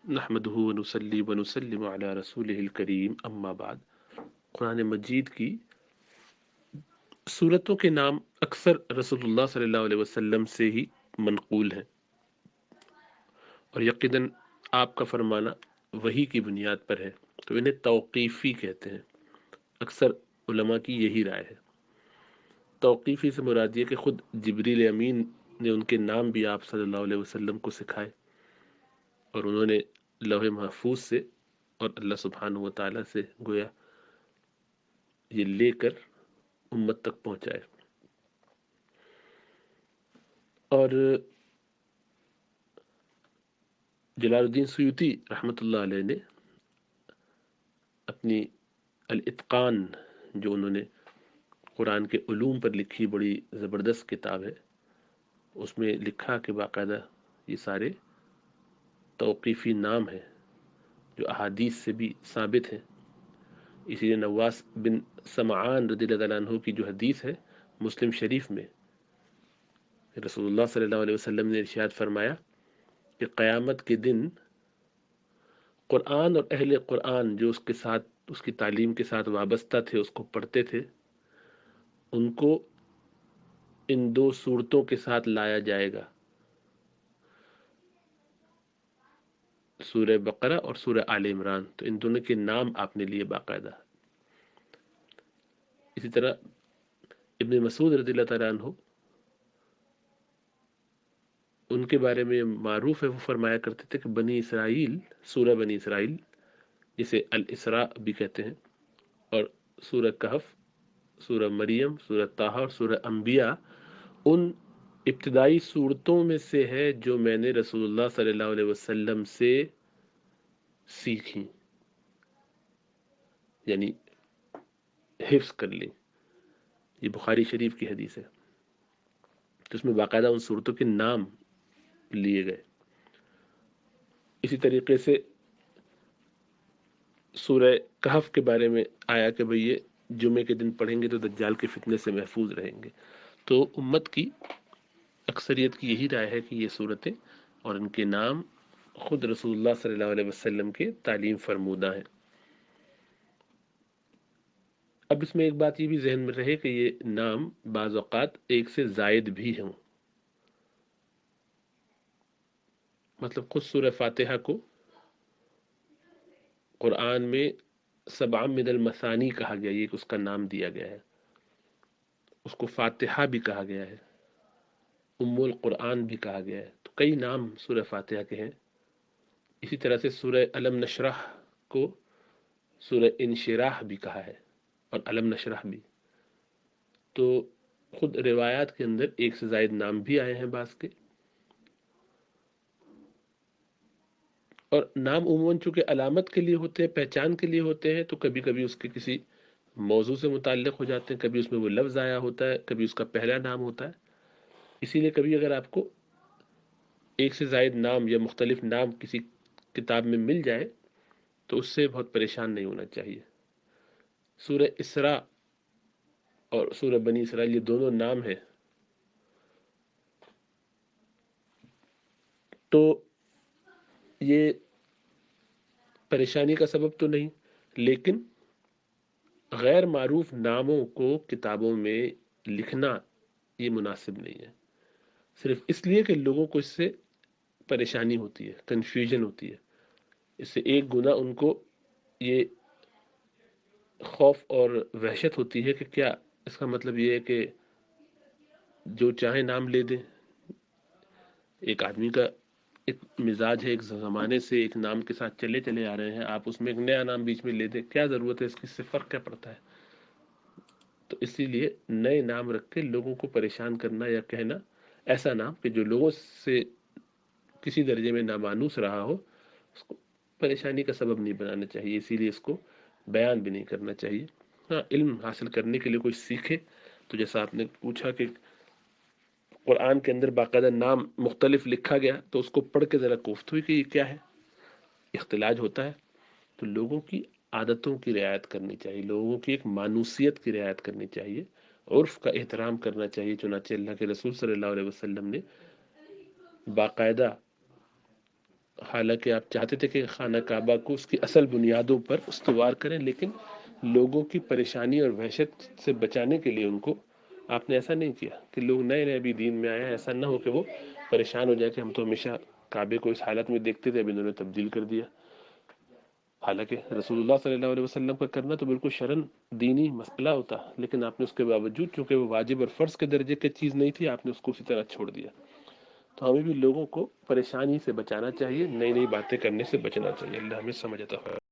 نحمدہ ونصلی ونسلم علی رسولہ الکریم اما بعد۔ قرآن مجید کی صورتوں کے نام اکثر رسول اللہ صلی اللہ علیہ وسلم سے ہی منقول ہیں، اور یقیناً آپ کا فرمانا وحی کی بنیاد پر ہے، تو انہیں توقیفی کہتے ہیں۔ اکثر علماء کی یہی رائے ہے۔ توقیفی سے مراد یہ کہ خود جبریل امین نے ان کے نام بھی آپ صلی اللہ علیہ وسلم کو سکھائے، اور انہوں نے لوح محفوظ سے اور اللہ سبحانہ و تعالیٰ سے گویا یہ لے کر امت تک پہنچائے۔ اور جلال الدین سیوطی رحمۃ اللہ علیہ نے اپنی الاتقان، جو انہوں نے قرآن کے علوم پر لکھی بڑی زبردست کتاب ہے، اس میں لکھا کہ باقاعدہ یہ سارے توقیفی نام ہیں جو احادیث سے بھی ثابت ہیں۔ اسی لیے نواس بن سمعان رضی اللہ تعالیٰ عنہ کی جو حدیث ہے مسلم شریف میں، رسول اللہ صلی اللہ علیہ وسلم نے ارشاد فرمایا کہ قیامت کے دن قرآن اور اہل قرآن جو اس کے ساتھ، اس کی تعلیم کے ساتھ وابستہ تھے، اس کو پڑھتے تھے، ان کو ان دو صورتوں کے ساتھ لایا جائے گا، سورہ بقرہ اور سورہ آل عمران۔ تو ان دونوں کے نام آپ نے لیے باقاعدہ۔ اسی طرح ابن مسعود رضی اللہ تعالیٰ عنہ، ان کے بارے میں معروف ہے، وہ فرمایا کرتے تھے کہ بنی اسرائیل، سورہ بنی اسرائیل جسے الاسراء بھی کہتے ہیں، اور سورہ کہف، سورہ مریم، سورہ طٰہٰ اور سورہ انبیاء ان ابتدائی صورتوں میں سے ہے جو میں نے رسول اللہ صلی اللہ علیہ وسلم سے سیکھی، یعنی حفظ کر لی۔ یہ بخاری شریف کی حدیث ہے، تو اس میں باقاعدہ ان صورتوں کے نام لیے گئے۔ اسی طریقے سے سورہ کہف کے بارے میں آیا کہ بھئی یہ جمعے کے دن پڑھیں گے تو دجال کے فتنے سے محفوظ رہیں گے۔ تو امت کی اکثریت کی یہی رائے ہے کہ یہ صورتیں اور ان کے نام خود رسول اللہ صلی اللہ علیہ وسلم کے تعلیم فرمودہ ہیں۔ اب اس میں ایک بات یہ بھی ذہن میں رہے کہ یہ نام بعض اوقات ایک سے زائد بھی ہوں، مطلب خود سورہ فاتحہ کو قرآن میں سبع من المثانی کہا گیا، یہ اس کا نام دیا گیا ہے، اس کو فاتحہ بھی کہا گیا ہے، ام القرآن بھی کہا گیا ہے، تو کئی نام سورہ فاتحہ کے ہیں۔ اسی طرح سے سورہ علم نشرح کو سورہ انشراح بھی کہا ہے، اور علم نشرح بھی۔ تو خود روایات کے اندر ایک سے زائد نام بھی آئے ہیں بعض کے، اور نام عموماً چونکہ علامت کے لیے ہوتے ہیں، پہچان کے لیے ہوتے ہیں، تو کبھی کبھی اس کے کسی موضوع سے متعلق ہو جاتے ہیں، کبھی اس میں وہ لفظ آیا ہوتا ہے، کبھی اس کا پہلا نام ہوتا ہے۔ اسی لیے کبھی اگر آپ کو ایک سے زائد نام یا مختلف نام کسی کتاب میں مل جائے تو اس سے بہت پریشان نہیں ہونا چاہیے۔ سورہ اسراء اور سورہ بنی اسرائیل یہ دونوں نام ہیں، تو یہ پریشانی کا سبب تو نہیں، لیکن غیر معروف ناموں کو کتابوں میں لکھنا یہ مناسب نہیں ہے، صرف اس لیے کہ لوگوں کو اس سے پریشانی ہوتی ہے، کنفیوژن ہوتی ہے۔ اس سے ایک گناہ ان کو یہ خوف اور وحشت ہوتی ہے کہ کیا اس کا مطلب یہ ہے کہ جو چاہے نام لے دیں۔ ایک آدمی کا ایک مزاج ہے، ایک زمانے سے ایک نام کے ساتھ چلے چلے آ رہے ہیں، آپ اس میں ایک نیا نام بیچ میں لے دیں، کیا ضرورت ہے اس کی، اس سے فرق کیا پڑتا ہے؟ تو اسی لیے نئے نام رکھ کے لوگوں کو پریشان کرنا یا کہنا ایسا نام کہ جو لوگوں سے کسی درجے میں نامانوس رہا ہو، اس کو پریشانی کا سبب نہیں بنانا چاہیے، اسی لیے اس کو بیان بھی نہیں کرنا چاہیے۔ ہاں، علم حاصل کرنے کے لیے کوئی سیکھے تو جیسا آپ نے پوچھا کہ قرآن کے اندر باقاعدہ نام مختلف لکھا گیا تو اس کو پڑھ کے ذرا کوفت ہوئی کہ یہ کیا ہے، اختلاج ہوتا ہے، تو لوگوں کی عادتوں کی رعایت کرنی چاہیے، لوگوں کی ایک مانوسیت کی رعایت کرنی چاہیے، عرف کا احترام کرنا چاہیے۔ چنانچہ اللہ کے رسول صلی اللہ علیہ وسلم نے باقاعدہ حالانکہ آپ چاہتے تھے کہ خانہ کعبہ کو اس کی اصل بنیادوں پر استوار کریں، لیکن لوگوں کی پریشانی اور وحشت سے بچانے کے لیے ان کو آپ نے ایسا نہیں کیا کہ لوگ نئے نئے ابھی دین میں آئے ہیں، ایسا نہ ہو کہ وہ پریشان ہو جائے کہ ہم تو ہمیشہ کعبے کو اس حالت میں دیکھتے تھے، اب انہوں نے تبدیل کر دیا۔ حالانکہ رسول اللہ صلی اللہ علیہ وسلم کا کرنا تو بالکل شرن دینی مسئلہ ہوتا، لیکن آپ نے اس کے باوجود، چونکہ وہ واجب اور فرض کے درجے کی چیز نہیں تھی، آپ نے اس کو اسی طرح چھوڑ دیا۔ تو ہمیں بھی لوگوں کو پریشانی سے بچانا چاہیے، نئی نئی باتیں کرنے سے بچنا چاہیے۔ اللہ ہمیں سمجھ عطا فرمائے۔